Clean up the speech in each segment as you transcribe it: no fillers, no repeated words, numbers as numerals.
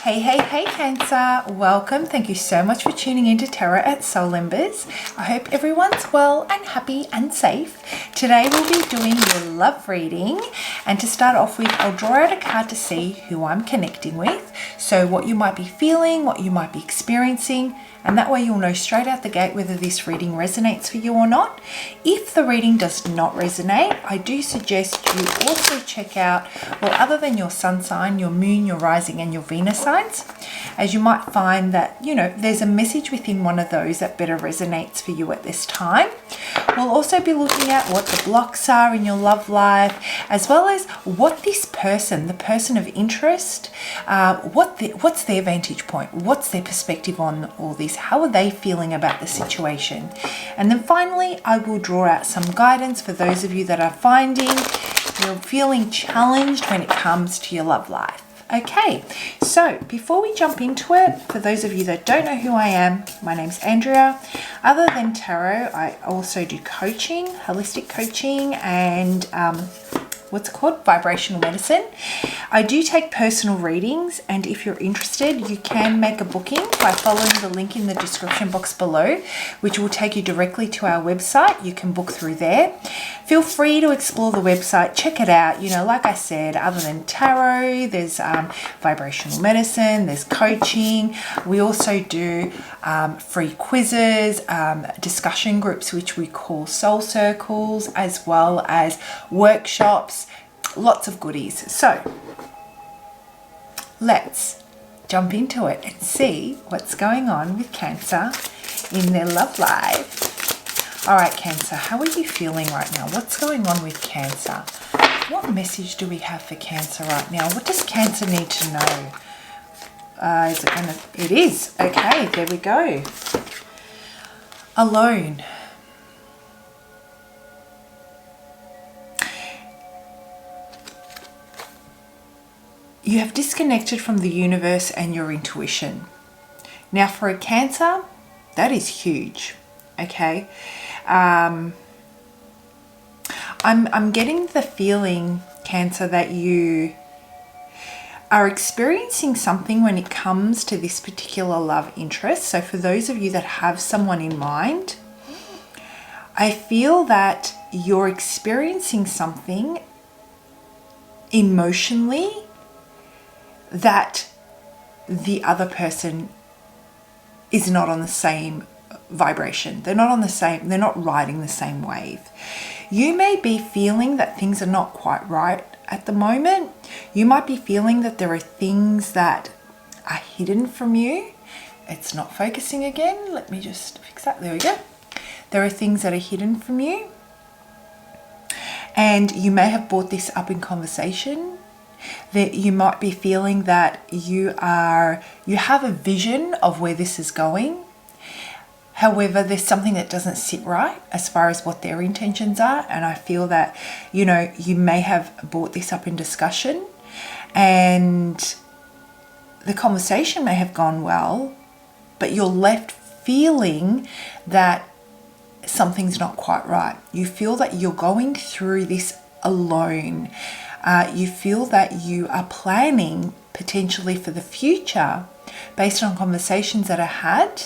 Hey Cancer, welcome. Thank you so much for tuning in to Tarot at Soul Embers. I hope everyone's well and happy and safe. Today we'll be doing your love reading, and to start off with, I'll draw out a card to see who I'm connecting with. So what you might be feeling, what you might be experiencing, and that way you'll know straight out the gate whether this reading resonates for you or not. If the reading does not resonate, I do suggest you also check out, well, other than your sun sign, your moon, your rising and your Venus signs, as you might find that, there's a message within one of those that better resonates for you at this time. We'll also be looking at what the blocks are in your love life, as well as what this person, the person of interest, what's their vantage point, what's their perspective on all this, how are they feeling about the situation. And then finally, I will draw out some guidance for those of you that are finding you're feeling challenged when it comes to your love life. Okay, so before we jump into it, for those of you that don't know who I am, my name's Andrea. Other than tarot, I also do coaching, holistic coaching, and vibrational medicine. I do take personal readings, and if you're interested, you can make a booking by following the link in the description box below, which will take you directly to our website. You can book through there. Feel free to explore the website, check it out. Like I said, other than tarot, there's vibrational medicine, there's coaching. We also do free quizzes, discussion groups, which we call soul circles, as well as workshops, lots of goodies. So let's jump into it and see what's going on with Cancer in their love life. All right, Cancer, how are you feeling right now? What's going on with Cancer? What message do we have for Cancer right now? What does Cancer need to know? It is. Okay, there we go. Alone. You have disconnected from the universe and your intuition. Now, for a Cancer, that is huge. Okay. I'm getting the feeling, Cancer, that you are experiencing something when it comes to this particular love interest. So for those of you that have someone in mind, I feel that you're experiencing something emotionally that the other person is not on the same vibration. They're not riding the same wave. You may be feeling that things are not quite right at the moment. You might be feeling that there are things that are hidden from you. It's not focusing again. Let me just fix that. There we go. There are things that are hidden from you. And you may have brought this up in conversation. That you might be feeling that you have a vision of where this is going. However, there's something that doesn't sit right as far as what their intentions are. And I feel that, you may have brought this up in discussion and the conversation may have gone well, but you're left feeling that something's not quite right. You feel that you're going through this alone. You feel that you are planning potentially for the future based on conversations that are had.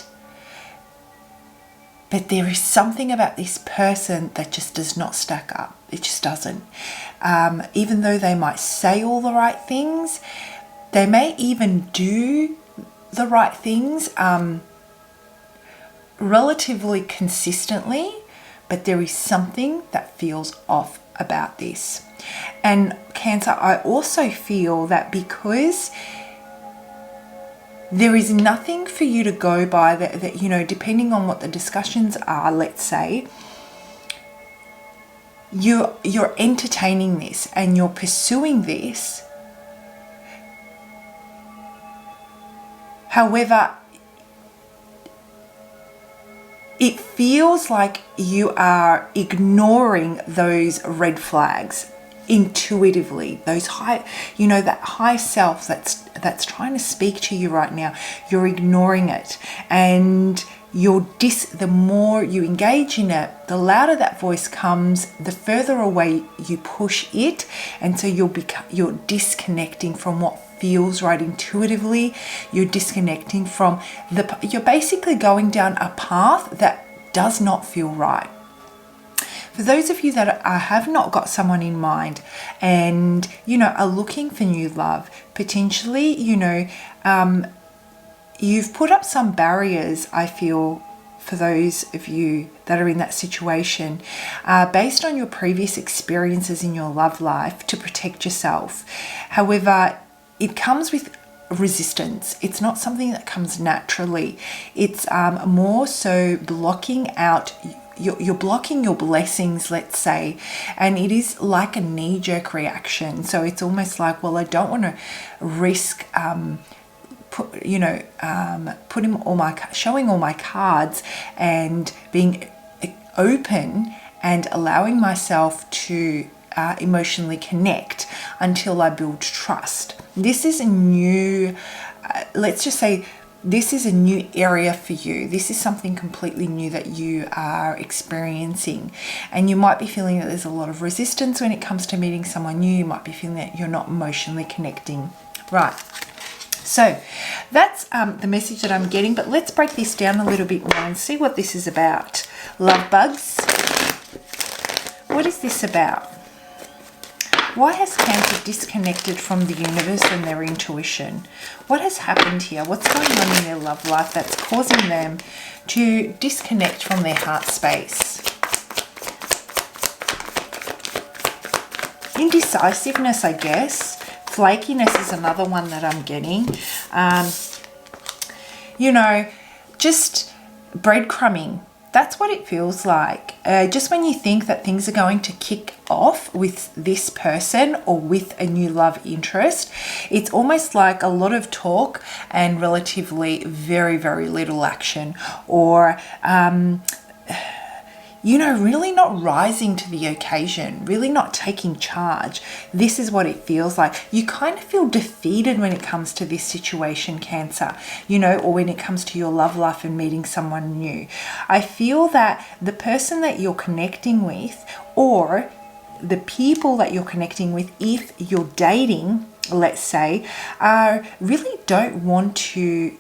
But there is something about this person that just does not stack up. It just doesn't. Even though they might say all the right things, they may even do the right things relatively consistently, but there is something that feels off about this. And Cancer, I also feel that because there is nothing for you to go by that, depending on what the discussions are, let's say, you're entertaining this and you're pursuing this. However, it feels like you are ignoring those red flags intuitively, those high, that high self that's trying to speak to you right now. You're ignoring it, and the more you engage in it, the louder that voice comes, the further away you push it, and so you're disconnecting from what feels right intuitively. You're disconnecting from you're basically going down a path that does not feel right. For those of you that have not got someone in mind and, are looking for new love, potentially, you've put up some barriers, I feel, for those of you that are in that situation, based on your previous experiences in your love life to protect yourself. However, it comes with resistance. It's not something that comes naturally. It's more so blocking out. You're blocking your blessings, let's say, and it is like a knee-jerk reaction. So it's almost like, well, I don't want to risk showing all my cards and being open and allowing myself to emotionally connect until I build trust. This is a new, let's just say, this is a new area for you. This is something completely new that you are experiencing. And you might be feeling that there's a lot of resistance when it comes to meeting someone new. You might be feeling that you're not emotionally connecting. Right. So that's the message that I'm getting. But let's break this down a little bit more and see what this is about. Love bugs. What is this about? Why has Cancer disconnected from the universe and their intuition? What has happened here? What's going on in their love life that's causing them to disconnect from their heart space? Indecisiveness, I guess. Flakiness is another one that I'm getting. Just breadcrumbing. That's what it feels like. Just when you think that things are going to kick off with this person or with a new love interest, it's almost like a lot of talk and relatively very, very little action, or really not rising to the occasion, really not taking charge. This is what it feels like. You kind of feel defeated when it comes to this situation, Cancer, or when it comes to your love life and meeting someone new. I feel that the person that you're connecting with, or the people that you're connecting with, if you're dating, let's say, really don't want to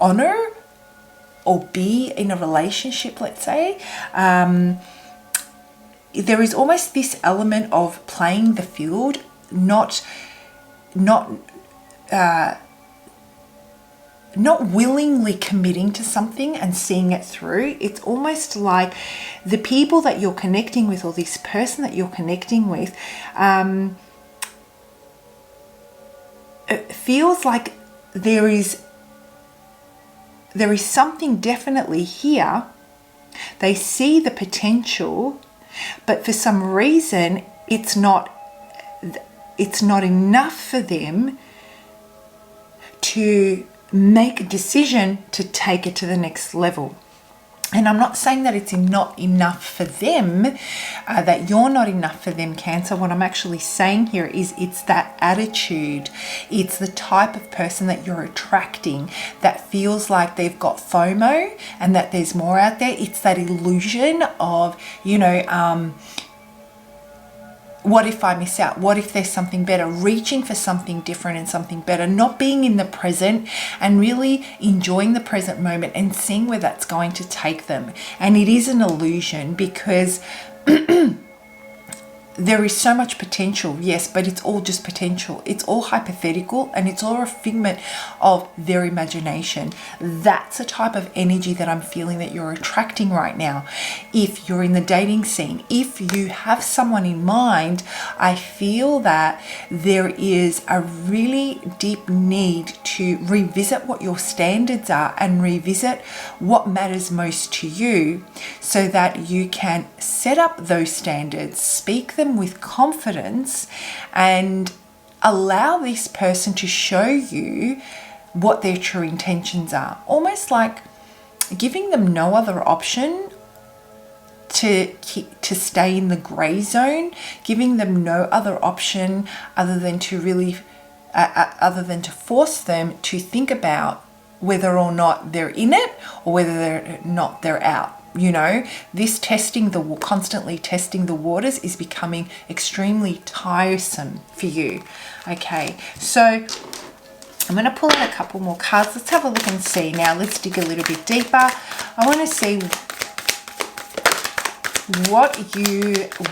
honor or be in a relationship, let's say. There is almost this element of playing the field, not willingly committing to something and seeing it through. It's almost like the people that you're connecting with, or this person that you're connecting with, it feels like there is something definitely here. They see the potential, but for some reason it's not enough for them to make a decision to take it to the next level. And I'm not saying that it's not enough for them, that you're not enough for them, Cancer. What I'm actually saying here is it's that attitude. It's the type of person that you're attracting that feels like they've got FOMO and that there's more out there. It's that illusion of, what if I miss out? What if there's something better? Reaching for something different and something better, not being in the present and really enjoying the present moment and seeing where that's going to take them. And it is an illusion, because there is so much potential, yes, but it's all just potential. It's all hypothetical, and it's all a figment of their imagination. That's a type of energy that I'm feeling that you're attracting right now. If you're in the dating scene, if you have someone in mind, I feel that there is a really deep need to revisit what your standards are and revisit what matters most to you, so that you can set up those standards, speak them with confidence, and allow this person to show you what their true intentions are. Almost like giving them no other option to stay in the gray zone, giving them no other option other than to force them to think about whether or not they're in it or whether they're out. you know, this constantly testing the waters is becoming extremely tiresome for you. Okay, so I'm going to pull out a couple more cards. Let's have a look and see. Now let's dig a little bit deeper. I want to see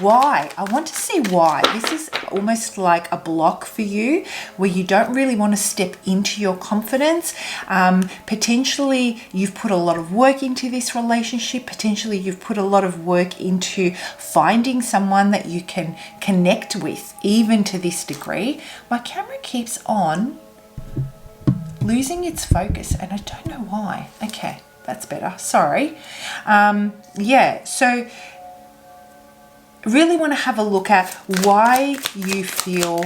why. I want to see why. This is almost like a block for you where you don't really want to step into your confidence. Potentially you've put a lot of work into this relationship. Potentially you've put a lot of work into finding someone that you can connect with, even to this degree. My camera keeps on losing its focus and I don't know why. Okay, that's better. Sorry. Yeah, so really want to have a look at why you feel,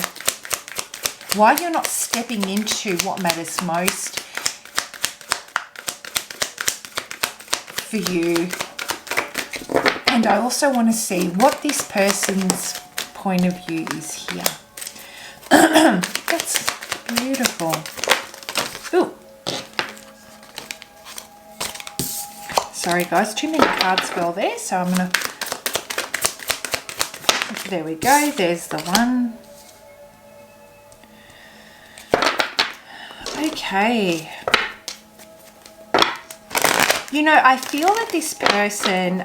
why you're not stepping into what matters most for you. And I also want to see what this person's point of view is here. That's beautiful. Ooh. Sorry guys, too many cards fell there, so I'm going to, there we go, there's the one. Okay. You know, I feel that this person,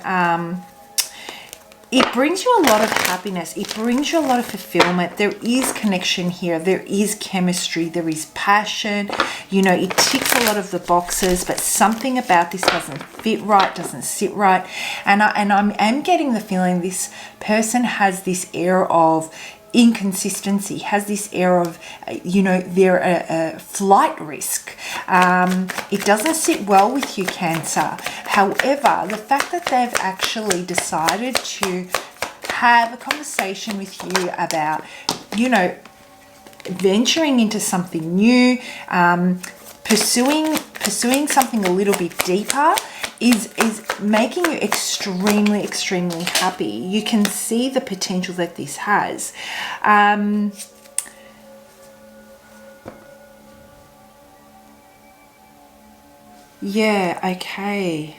it brings you a lot of happiness. It brings you a lot of fulfillment. There is connection here. There is chemistry. There is passion. You know, it ticks a lot of the boxes, but something about this doesn't fit right, doesn't sit right. And I'm getting the feeling this person has this air of inconsistency, has this air of, you know, they're a flight risk. It doesn't sit well with you, Cancer. However, the fact that they've actually decided to have a conversation with you about, you know, venturing into something new, pursuing something a little bit deeper, is making you extremely, extremely happy. You can see the potential that this has. Yeah, okay.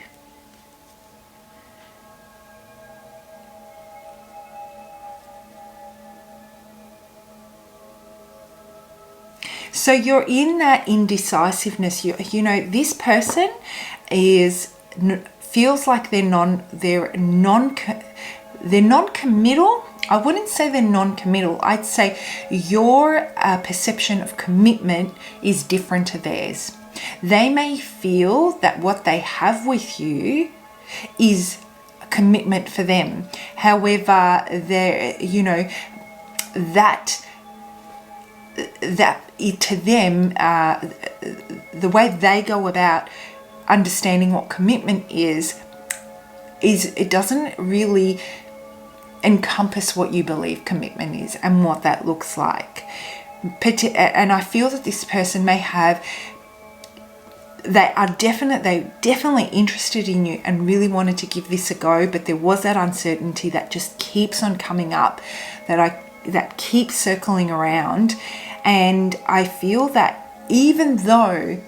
So you're in that indecisiveness. You know, this person feels like they're non-committal. I wouldn't say they're non-committal. I'd say your perception of commitment is different to theirs. They may feel that what they have with you is a commitment for them. However, they're, you know, that to them, the way they go about understanding what commitment is it doesn't really encompass what you believe commitment is and what that looks like. And I feel that this person may have, they're definitely interested in you and really wanted to give this a go, but there was that uncertainty that just keeps on coming up, that keeps circling around. And I feel that even though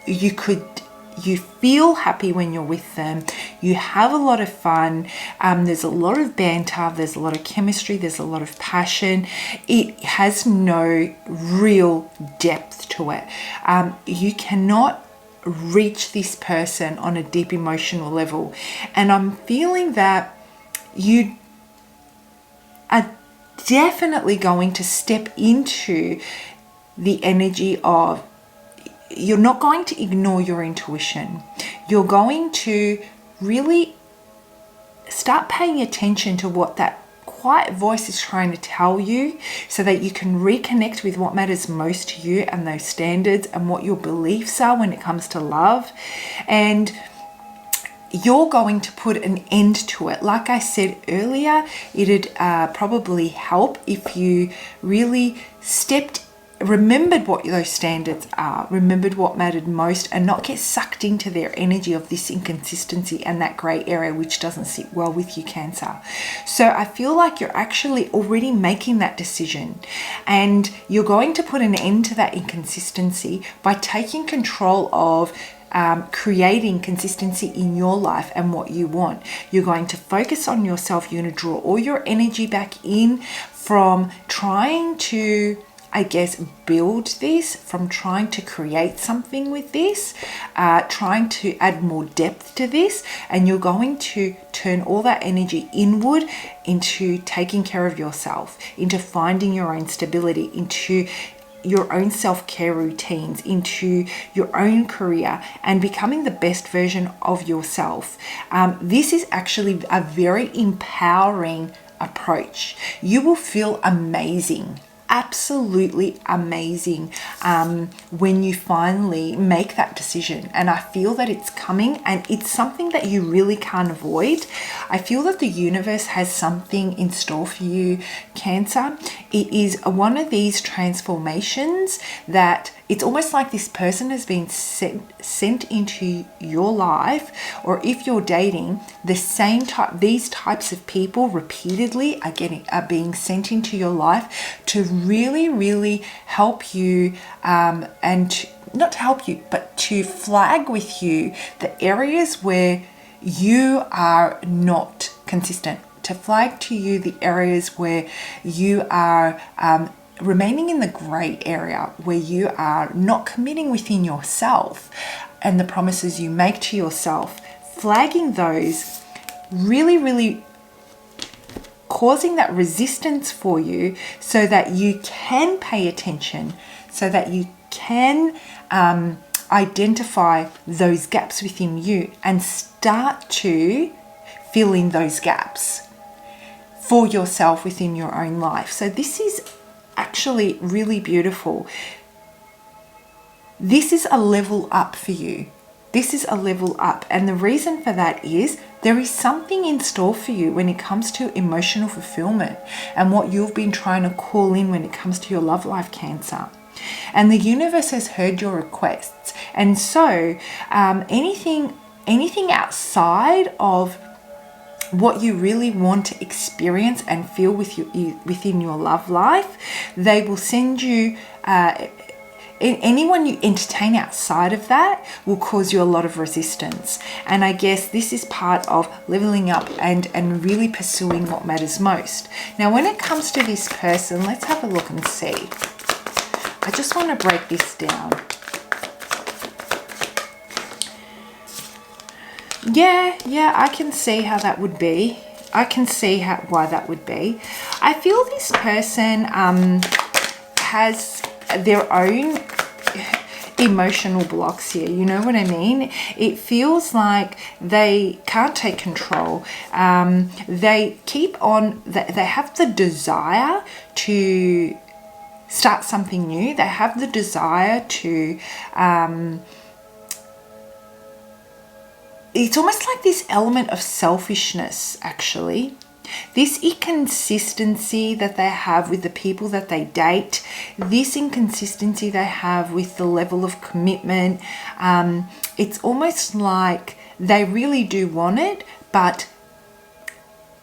you feel happy when you're with them, you have a lot of fun, there's a lot of banter, there's a lot of chemistry, there's a lot of passion, it has no real depth to it. You cannot reach this person on a deep emotional level. And I'm feeling that you are definitely going to step into the energy of, you're not going to ignore your intuition. You're going to really start paying attention to what that quiet voice is trying to tell you, so that you can reconnect with what matters most to you and those standards and what your beliefs are when it comes to love. And you're going to put an end to it. Like I said earlier, it'd probably help if you really remembered what those standards are, remembered what mattered most, and not get sucked into their energy of this inconsistency and that grey area which doesn't sit well with you, Cancer. So I feel like you're actually already making that decision, and you're going to put an end to that inconsistency by taking control of creating consistency in your life and what you want. You're going to focus on yourself. You're going to draw all your energy back in from trying to, I guess, build this, from trying to create something with this, trying to add more depth to this, and you're going to turn all that energy inward into taking care of yourself, into finding your own stability, into your own self-care routines, into your own career, and becoming the best version of yourself. This is actually a very empowering approach. You will feel amazing, absolutely amazing, when you finally make that decision. And I feel that it's coming, and it's something that you really can't avoid. I feel that the universe has something in store for you, Cancer. It is one of these transformations that it's almost like this person has been sent into your life, or if you're dating, these types of people repeatedly are being sent into your life to really, really help you, and not to help you, but to flag with you the areas where you are not consistent, to flag to you the areas where you are remaining in the grey area, where you are not committing within yourself and the promises you make to yourself, flagging those, really, really causing that resistance for you so that you can pay attention, so that you can identify those gaps within you and start to fill in those gaps for yourself within your own life. So this is actually really beautiful. This is a level up for you. This is a level up. And the reason for that is there is something in store for you when it comes to emotional fulfillment and what you've been trying to call in when it comes to your love life, Cancer. And the universe has heard your requests. And so anything outside of what you really want to experience and feel within your love life, they will send you, anyone you entertain outside of that will cause you a lot of resistance. And I guess this is part of leveling up and really pursuing what matters most. Now, when it comes to this person, let's have a look and see. I just want to break this down. Yeah, I can see how that would be. I can see why that would be. I feel this person has their own emotional blocks here. You know what I mean? It feels like they can't take control. They keep on, they have the desire to start something new. They have the desire to it's almost like this element of selfishness, actually. This inconsistency that they have with the people that they date, this inconsistency they have with the level of commitment, it's almost like they really do want it, but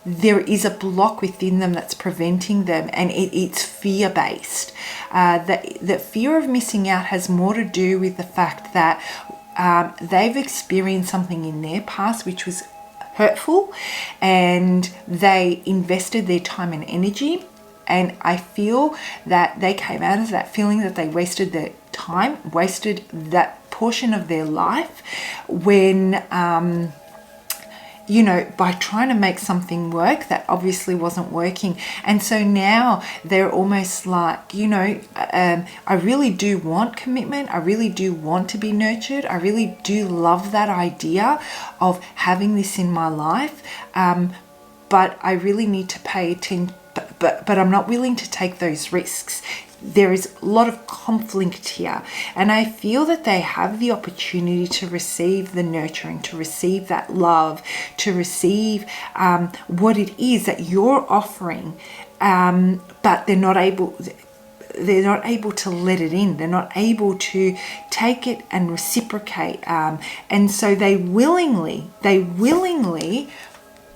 there is a block within them that's preventing them, and it's fear-based. The fear of missing out has more to do with the fact that they've experienced something in their past which was hurtful, and they invested their time and energy, and I feel that they came out of that feeling that they wasted their time, wasted that portion of their life when by trying to make something work that obviously wasn't working. And so now they're almost like, I really do want commitment. I really do want to be nurtured. I really do love that idea of having this in my life. But I really need to pay attention, but I'm not willing to take those risks. There is a lot of conflict here, and I feel that they have the opportunity to receive the nurturing, to receive that love, to receive what it is that you're offering, but they're not able to let it in. They're not able to take it and reciprocate, and so they willingly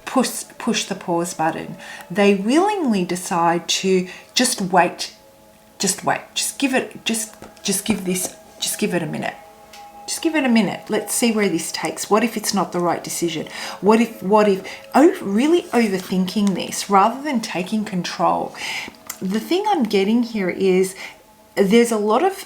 push the pause button. They willingly decide to just wait. Just give it a minute. Just give it a minute. Let's see where this takes. What if it's not the right decision? What if, really overthinking this rather than taking control. The thing I'm getting here is there's a lot of,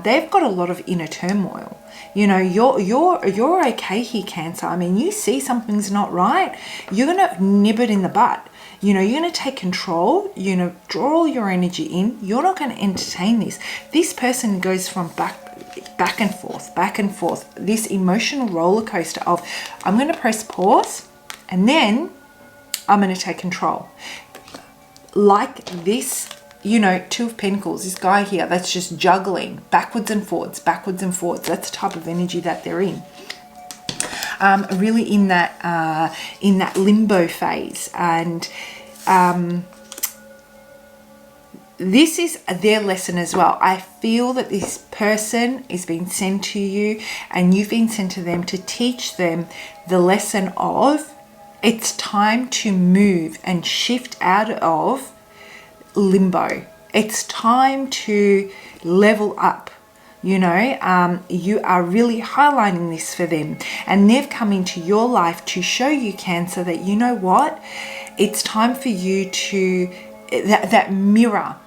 they've got a lot of inner turmoil. You know, you're okay here, Cancer. I mean, you see something's not right, you're going to nib it in the bud. You know, you're going to take control, you know, draw all your energy in. You're not going to entertain this. This person goes from back and forth. This emotional roller coaster of, I'm going to press pause and then I'm going to take control. Like this, you know, Two of Pentacles, this guy here that's just juggling backwards and forwards. That's the type of energy that they're in. Really in that limbo phase. And this is their lesson as well. I feel that this person is being sent to you and you've been sent to them to teach them the lesson of it's time to move and shift out of limbo. It's time to level up. You know, you are really highlighting this for them, and they've come into your life to show you, Cancer, that you know what, it's time for you to, that mirror.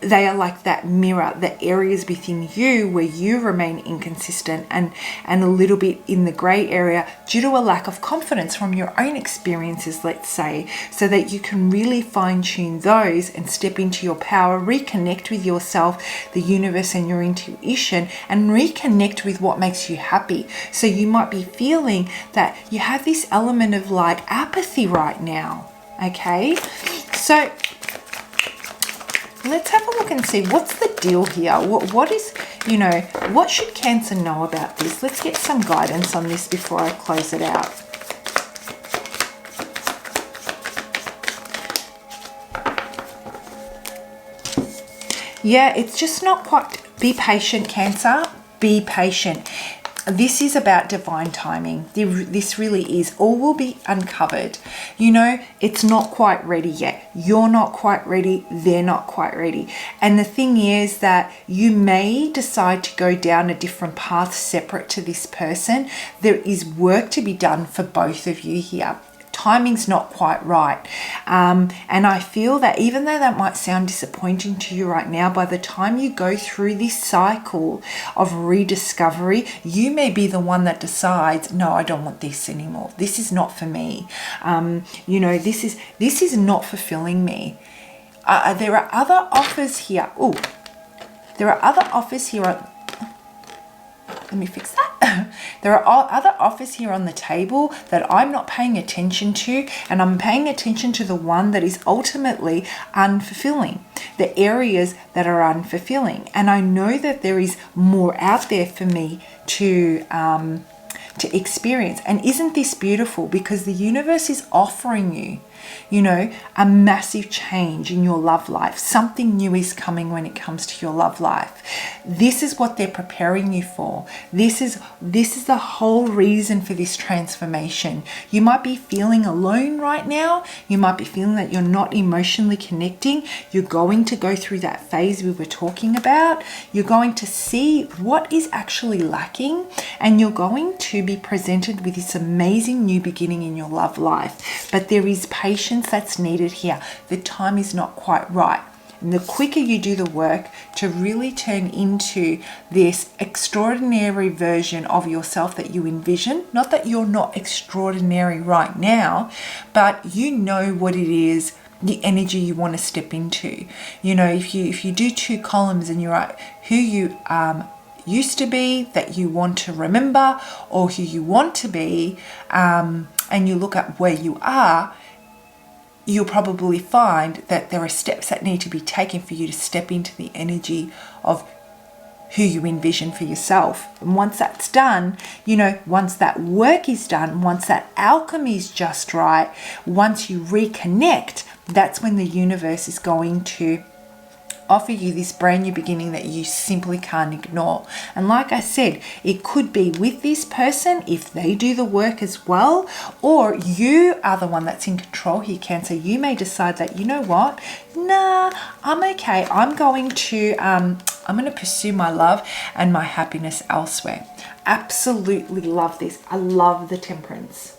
They are like that mirror, the areas within you where you remain inconsistent and a little bit in the grey area due to a lack of confidence from your own experiences, let's say, so that you can really fine tune those and step into your power, reconnect with yourself, the universe and your intuition, and reconnect with what makes you happy. So you might be feeling that you have this element of like apathy right now, okay? So let's have a look and see what's the deal here. What is, you know, what should Cancer know about this? Let's get some guidance on this before I close it out. Yeah, it's just not quite. Be patient, Cancer. Be patient. This is about divine timing. This really is. All will be uncovered. You know, it's not quite ready yet. You're not quite ready. They're not quite ready. And the thing is that you may decide to go down a different path separate to this person. There is work to be done for both of you here. Timing's not quite right. And I feel that even though that might sound disappointing to you right now, by the time you go through this cycle of rediscovery, you may be the one that decides, no, I don't want this anymore. This is not for me. You know, this is not fulfilling me. There are other offers here. Oh, there are other offers here. Let me fix that. There are other offers here on the table that I'm not paying attention to, and I'm paying attention to the one that is ultimately unfulfilling, the areas that are unfulfilling. And I know that there is more out there for me to experience. And isn't this beautiful? Because the universe is offering you, you know, a massive change in your love life. Something new is coming when it comes to your love life. This is what they're preparing you for. This is the whole reason for this transformation. You might be feeling alone right now. You might be feeling that you're not emotionally connecting. You're going to go through that phase we were talking about. You're going to see what is actually lacking, and you're going to be presented with this amazing new beginning in your love life. But there is patience that's needed here. The time is not quite right. And the quicker you do the work to really turn into this extraordinary version of yourself that you envision, not that you're not extraordinary right now, but you know what it is, the energy you want to step into. You know, if you do 2 columns and you're at who you used to be that you want to remember, or who you want to be, and you look at where you are, you'll probably find that there are steps that need to be taken for you to step into the energy of who you envision for yourself. And once that's done, you know, once that work is done, once that alchemy is just right, once you reconnect, that's when the universe is going to offer you this brand new beginning that you simply can't ignore. And like I said, it could be with this person if they do the work as well, or you are the one that's in control here, Cancer. You may decide that, you know what, nah, I'm okay. I'm going to I'm going to pursue my love and my happiness elsewhere. Absolutely love this. I love the Temperance.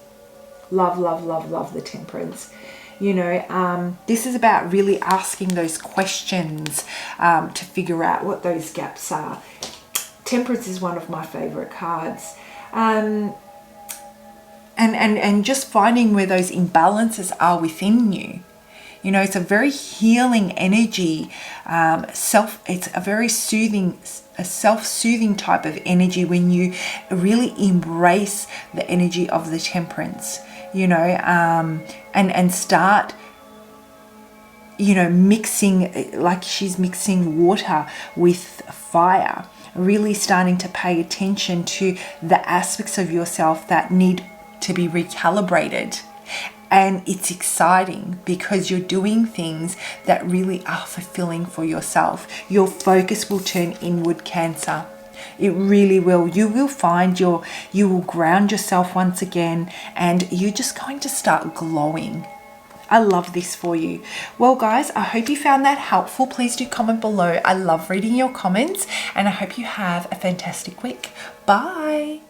Love, love, love, love the Temperance. You know, this is about really asking those questions to figure out what those gaps are. Temperance is one of my favorite cards. And just finding where those imbalances are within you. You know, it's a very healing energy. It's a very soothing, a self-soothing type of energy when you really embrace the energy of the Temperance. You know, and start, you know, mixing, like she's mixing water with fire, really starting to pay attention to the aspects of yourself that need to be recalibrated. And it's exciting because you're doing things that really are fulfilling for yourself. Your focus will turn inward, Cancer. It really will. You will find you will ground yourself once again, and you're just going to start glowing. I love this for you. Well, guys, I hope you found that helpful. Please do comment below. I love reading your comments, and I hope you have a fantastic week. Bye.